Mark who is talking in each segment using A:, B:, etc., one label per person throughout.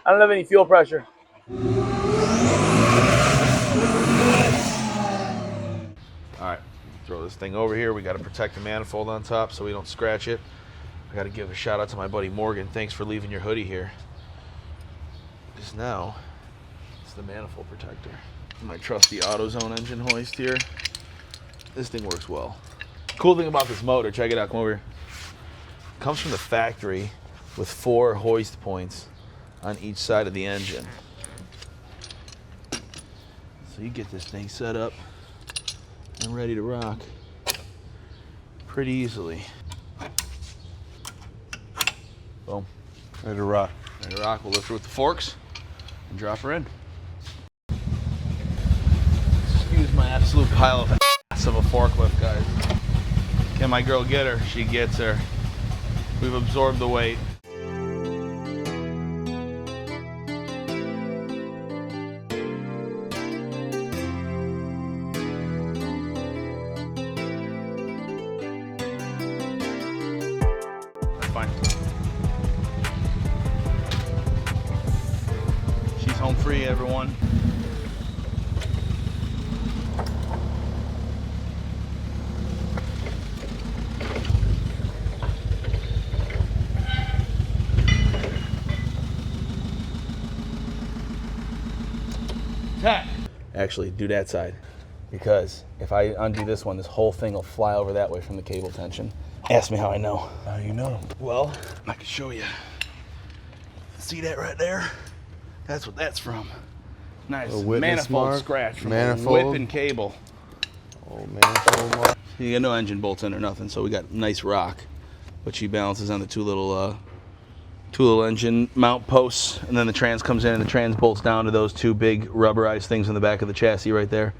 A: I don't have any fuel pressure.
B: All right, throw this thing over here. We got to protect the manifold on top so we don't scratch it. I got to give a shout out to my buddy Morgan. Thanks for leaving your hoodie here. Because now it's the manifold protector. My trusty AutoZone engine hoist here. This thing works well. Cool thing about this motor, check it out, come over here. It comes from the factory with 4 hoist points on each side of the engine. So you get this thing set up and ready to rock pretty easily. Boom.
C: Ready to rock.
B: Ready to rock. We'll lift her with the forks and drop her in. Excuse my absolute pile of ass of a forklift, guys. Can my girl get her? She gets her. We've absorbed the weight. That's fine. She's home free, everyone. Actually, do that side, because if I undo this one, this whole thing will fly over that way from the cable tension. Ask me how I know.
C: How do you know?
B: Well, I can show you. See that right there? That's what that's from. Nice manifold
C: mark,
B: scratch from
C: manifold.
B: a whipping cable.
C: Oh, manifold mark.
B: You got no engine bolts in or nothing, so we got nice rock, but she balances on the two little engine mount posts, and then the trans comes in and the trans bolts down to those 2 big rubberized things in the back of the chassis right there.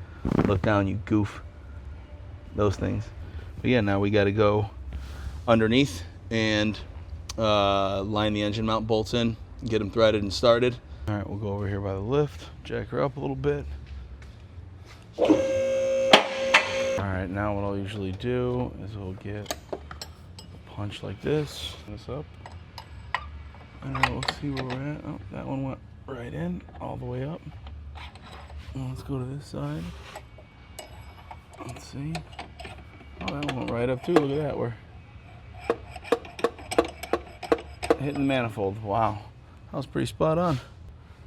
B: Look down, you goof. Those things. But yeah, now we got to go underneath and line the engine mount bolts in, get them threaded and started. All right, we'll go over here by the lift, jack her up a little bit. All right, now what I'll usually do is we'll get a punch like this up. And we'll see where we're at. Oh, that one went right in, all the way up. Well, let's go to this side. Let's see. Oh, that one went right up too. Look at that. We're hitting the manifold. Wow. That was pretty spot on.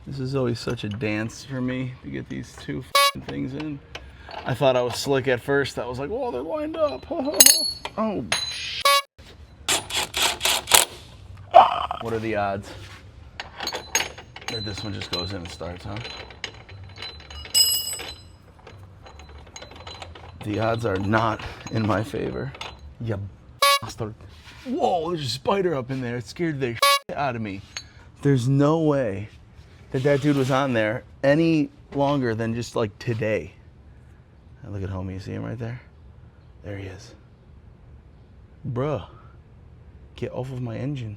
B: This is always such a dance for me to get these 2 things in. I thought I was slick at first. I was like, whoa, they're lined up. Oh, what are the odds that this one just goes in and starts, huh? The odds are not in my favor. You bastard. Whoa, there's a spider up in there. It scared the shit out of me. There's no way that dude was on there any longer than just like today. And look at homie, you see him right there? There he is. Bruh, get off of my engine.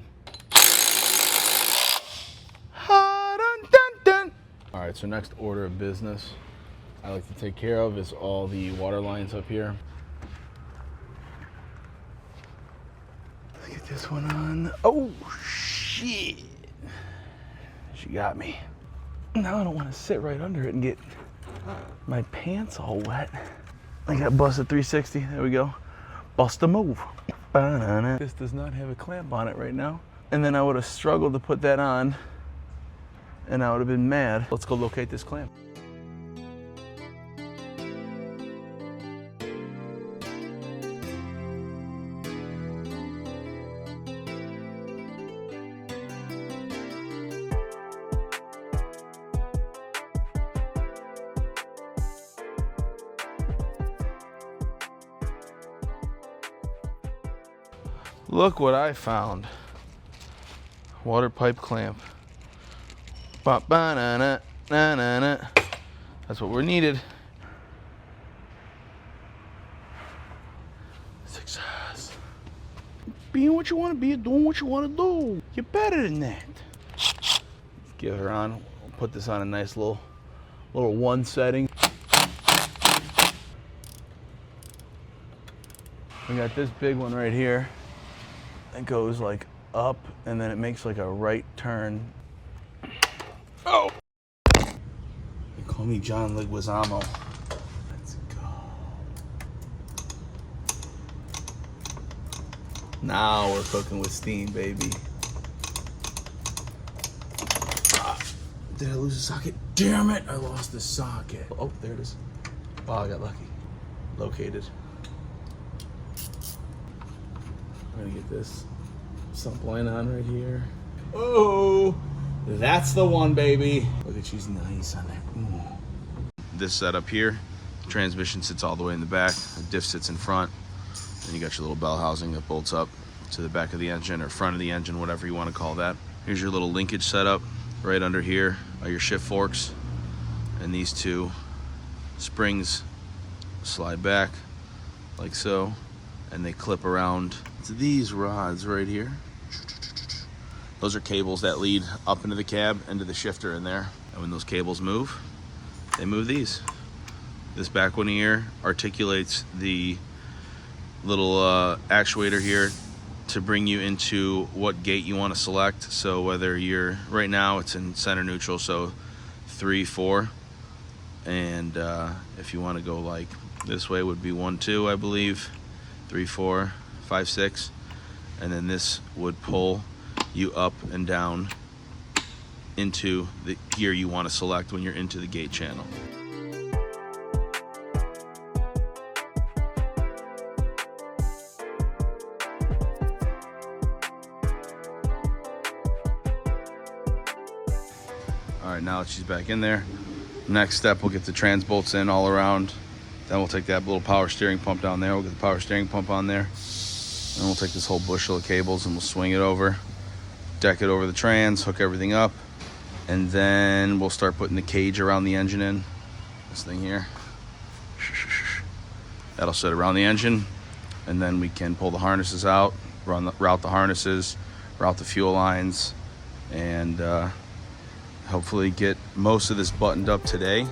B: All right, so next order of business I like to take care of is all the water lines up here. Let's get this one on. Oh, shit. She got me. Now I don't want to sit right under it and get my pants all wet. I got busted 360. There we go. Bust a move. This does not have a clamp on it right now. And then I would have struggled to put that on, and I would have been mad. Let's go locate this clamp. Look what I found. Water pipe clamp. Ba-ba-na-na, na-na-na. That's what we're needed. Success. Being what you want to be, doing what you want to do. You're better than that. Give her on. We'll put this on a nice little 1 setting. We got this big one right here. It goes like up, and then it makes like a right turn. Oh! They call me John Leguizamo. Let's go. Now we're cooking with steam, baby. Did I lose the socket? Damn it, I lost the socket. Oh, there it is. Wow, I got lucky. Located. I'm gonna get this sump line on right here. Oh, that's the one, baby. Look at, she's nice on there. Ooh. This setup here, transmission sits all the way in the back, the diff sits in front, and you got your little bell housing that bolts up to the back of the engine or front of the engine, whatever you want to call that. Here's your little linkage setup. Right under here are your shift forks, and these two springs slide back like so, and they clip around to these rods right here. Those are cables that lead up into the cab, into the shifter in there, and when those cables move, they move these. This back one here articulates the little actuator here to bring you into what gate you want to select. So whether you're, right now it's in center neutral, so 3, 4, and if you want to go like this way would be 1, 2, I believe, 3, 4, 5, 6, and then this would pull you up and down into the gear you want to select when you're into the gate channel. All right, now that she's back in there, next step, we'll get the trans bolts in all around. Then we'll take that little power steering pump down there. We'll get the power steering pump on there. Then we'll take this whole bushel of cables and we'll swing it over, deck it over the trans, hook everything up, and then we'll start putting the cage around the engine in. This thing here. That'll sit around the engine, and then we can pull the harnesses out, route the harnesses, route the fuel lines, and hopefully get most of this buttoned up today.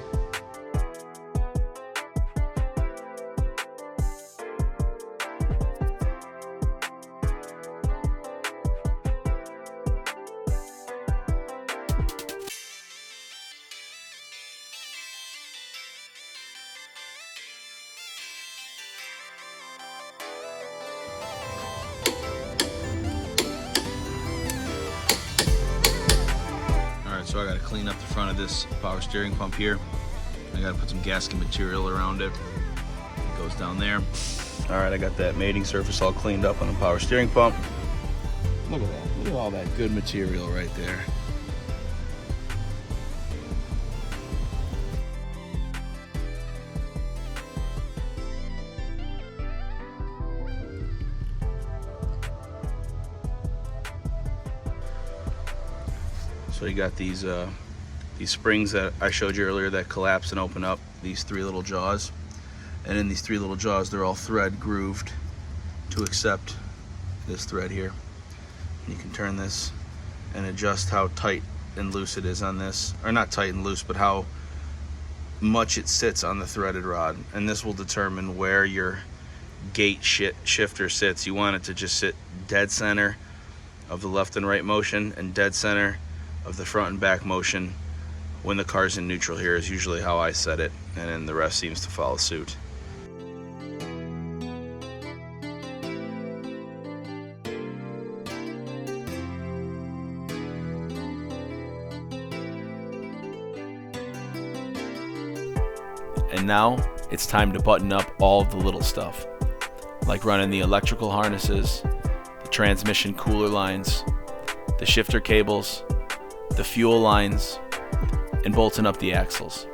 B: So I got to clean up the front of this power steering pump here. I got to put some gasket material around it. It goes down there. All right, I got that mating surface all cleaned up on the power steering pump. Look at that. Look at all that good material right there. So you got these springs that I showed you earlier that collapse and open up, these 3 little jaws. And in these 3 little jaws, they're all thread grooved to accept this thread here. And you can turn this and adjust how tight and loose it is on this, or not tight and loose, but how much it sits on the threaded rod. And this will determine where your gate shifter sits. You want it to just sit dead center of the left and right motion and dead center of the front and back motion when the car's in neutral. Here is usually how I set it, and then the rest seems to follow suit. And now it's time to button up all of the little stuff, like running the electrical harnesses, the transmission cooler lines, the shifter cables, the fuel lines, and bolting up the axles.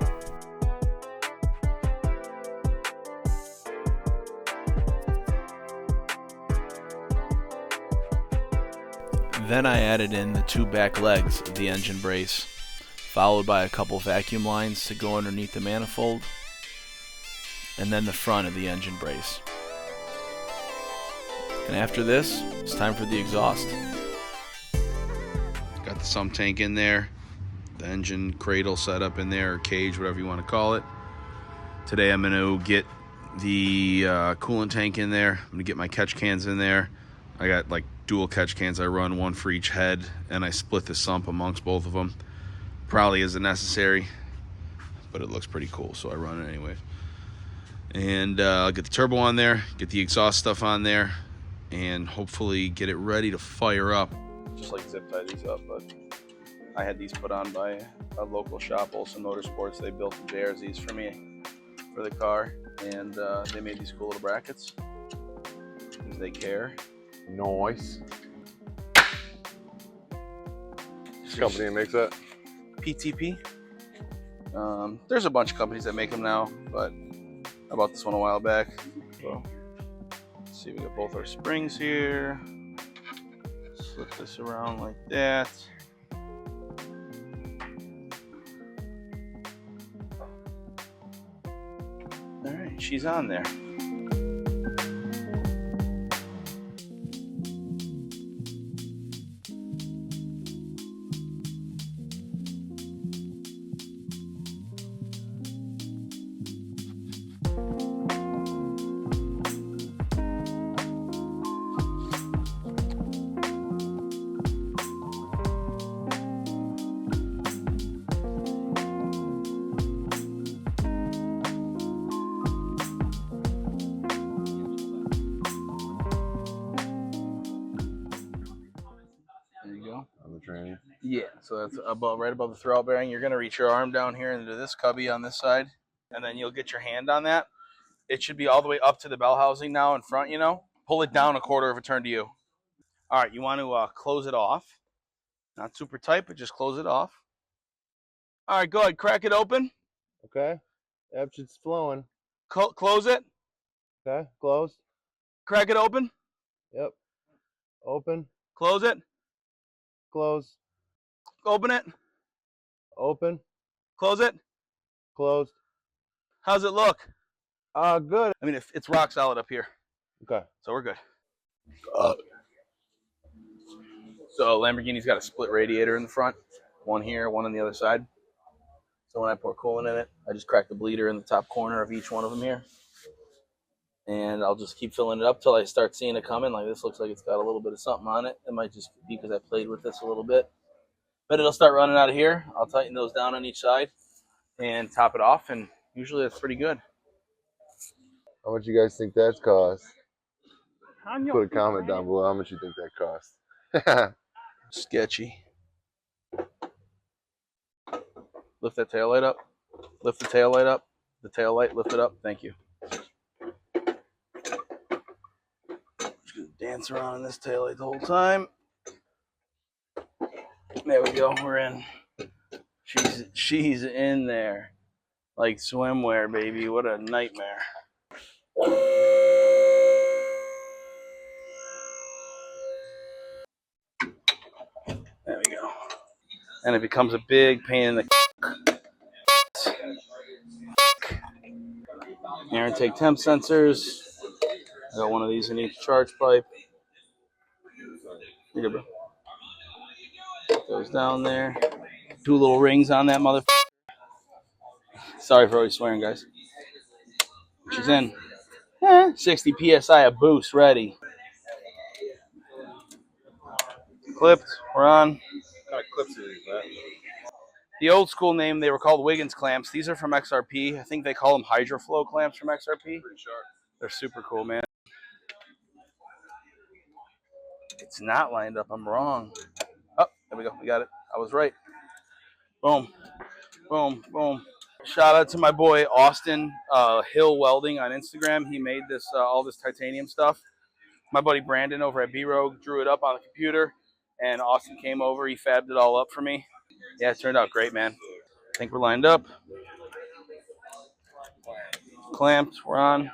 B: Then I added in the 2 back legs of the engine brace, followed by a couple vacuum lines to go underneath the manifold, and then the front of the engine brace. And after this, it's time for the exhaust. Got the sump tank in there, the engine cradle set up in there, or cage, whatever you want to call it. Today I'm going to get the coolant tank in there. I'm going to get my catch cans in there. I got like dual catch cans. I run one for each head, and I split the sump amongst both of them. Probably isn't necessary, but it looks pretty cool, so I run it anyway. And I'll get the turbo on there, get the exhaust stuff on there, and hopefully get it ready to fire up. Just like zip tie these up, but I had these put on by a local shop, Olsen Motorsports. They built the JRZs for me for the car, and they made these cool little brackets because they care.
C: Nice. Which company makes that?
B: PTP. There's a bunch of companies that make them now, but I bought this one a while back. So let's see, we got both our springs here. Slip this around like that. All right, she's on there.
C: On the tranny.
B: Yeah, so that's right above the throwout bearing. You're gonna reach your arm down here into this cubby on this side, and then you'll get your hand on that. It should be all the way up to the bell housing now in front, you know. Pull it down a quarter of a turn to you. All right, you want to close it off. Not super tight, but just close it off. All right, go ahead, crack it open.
C: Okay. Yep, it's flowing.
B: Close it.
C: Okay, closed.
B: Crack it open.
C: Yep. Open.
B: Close it.
C: Close.
B: Open it.
C: Open.
B: Close it.
C: Closed.
B: How's it look?
C: Good.
B: I mean, it's rock solid up here.
C: Okay.
B: So we're good. So Lamborghini's got a split radiator in the front. One here, one on the other side. So when I pour coolant in it, I just crack the bleeder in the top corner of each one of them here. And I'll just keep filling it up till I start seeing it coming. Like this looks like it's got a little bit of something on it. It might just be because I played with this a little bit. But it'll start running out of here. I'll tighten those down on each side and top it off. And usually that's pretty good.
C: How much you guys think that's cost? Put a comment down below how much you think that cost.
B: Sketchy. Lift that tail light up. Lift the tail light up. The tail light, lift it up. Thank you. Just gonna dance around in this tail light the whole time. There we go. We're in. She's in there. Like swimwear, baby. What a nightmare. There we go. And it becomes a big pain in the air intake temp sensors. I got one of these in each charge pipe. Here you go, bro. Goes down there. 2 little rings on that motherfucker. Sorry for always swearing, guys. She's in. 60 PSI of boost ready. Clipped. We're on.
C: What kind of clips are these, Matt?
B: The old school name, they were called Wiggins clamps. These are from XRP. I think they call them HydroFlow clamps from XRP.
C: Pretty sharp.
B: They're super cool, man. It's not lined up. I'm wrong. Oh, there we go. We got it. I was right. Boom. Boom. Boom. Shout out to my boy Austin Hill Welding on Instagram. He made this all this titanium stuff. My buddy Brandon over at B-Rogue drew it up on the computer, and Austin came over. He fabbed it all up for me. Yeah, it turned out great, man. I think we're lined up. Clamped. We're on.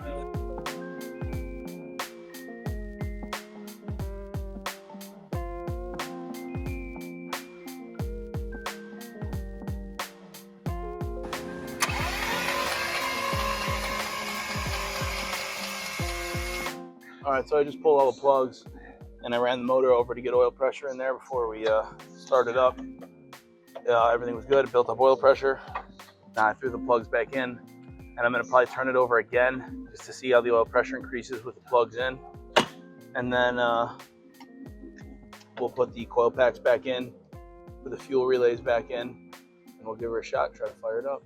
B: All right, so I just pulled all the plugs and I ran the motor over to get oil pressure in there before we started up. Everything was good. It built up oil pressure. Now I threw the plugs back in, and I'm going to probably turn it over again just to see how the oil pressure increases with the plugs in. And then we'll put the coil packs back in, put the fuel relays back in, and we'll give her a shot, try to fire it up.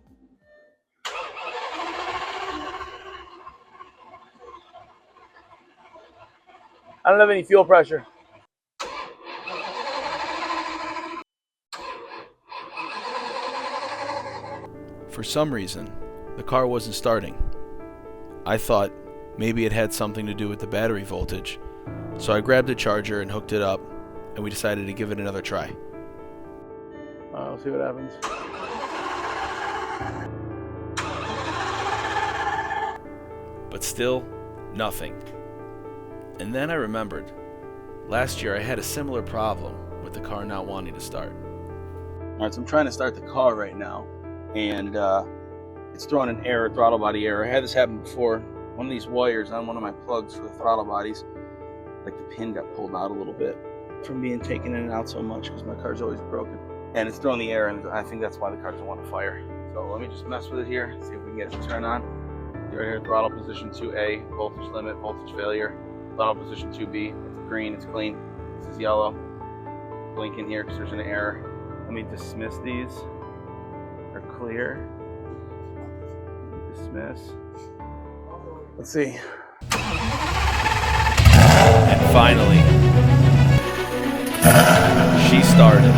B: I don't have any fuel pressure. For some reason, the car wasn't starting. I thought maybe it had something to do with the battery voltage, so I grabbed a charger and hooked it up, and we decided to give it another try. We'll see what happens. But still, nothing. And then I remembered, last year I had a similar problem with the car not wanting to start. Alright, so I'm trying to start the car right now, and it's throwing an error, throttle body error. I had this happen before. One of these wires on one of my plugs for the throttle bodies, like the pin got pulled out a little bit from being taken in and out so much because my car's always broken. And it's throwing the error, and I think that's why the car doesn't want to fire. So let me just mess with it here, see if we can get it to turn on. Right here, throttle position 2A, voltage limit, voltage failure. Throttle position 2B, it's green, it's clean. This is yellow. Blink in here because there's an error. Let me dismiss these. They're clear. Dismiss. Let's see. And finally, she started.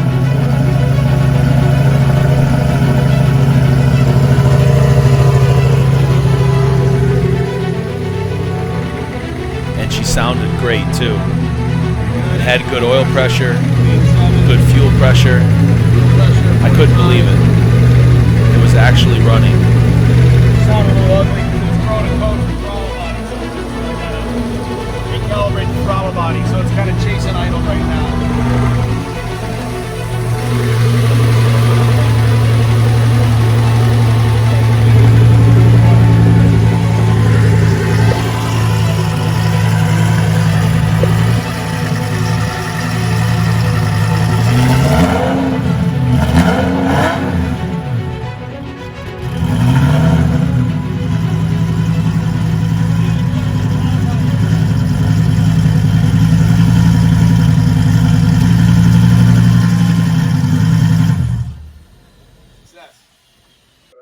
B: And she sounded great too. It had good oil pressure, good fuel pressure. I couldn't believe it. It was actually running. It sounded a little ugly because it's throwing a code for throttle body. So I gotta recalibrate the throttle body, so it's kind of chasing idle right now.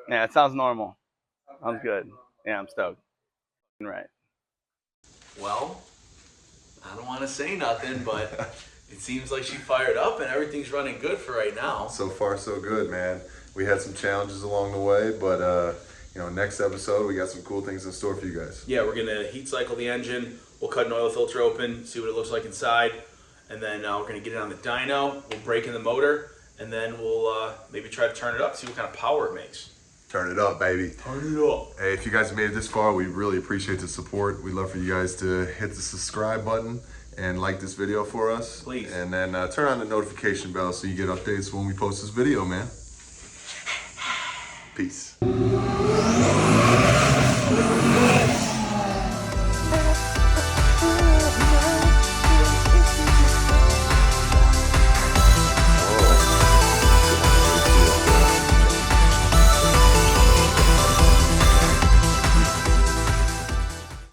B: Yeah, it sounds normal. Sounds good. Yeah, I'm stoked. Right.
A: Well, I don't want to say nothing, but it seems like she fired up and everything's running good for right now.
C: So far, so good, man. We had some challenges along the way, but next episode we got some cool things in store for you guys.
A: Yeah, we're gonna heat cycle the engine. We'll cut an oil filter open, see what it looks like inside, and then we're gonna get it on the dyno. We'll break in the motor, and then we'll maybe try to turn it up, see what kind of power it makes.
C: Turn it up, baby.
A: Turn it up.
C: Hey, if you guys made it this far, we really appreciate the support. We'd love for you guys to hit the subscribe button and like this video for us.
A: Please.
C: And then turn on the notification bell so you get updates when we post this video, man. Peace.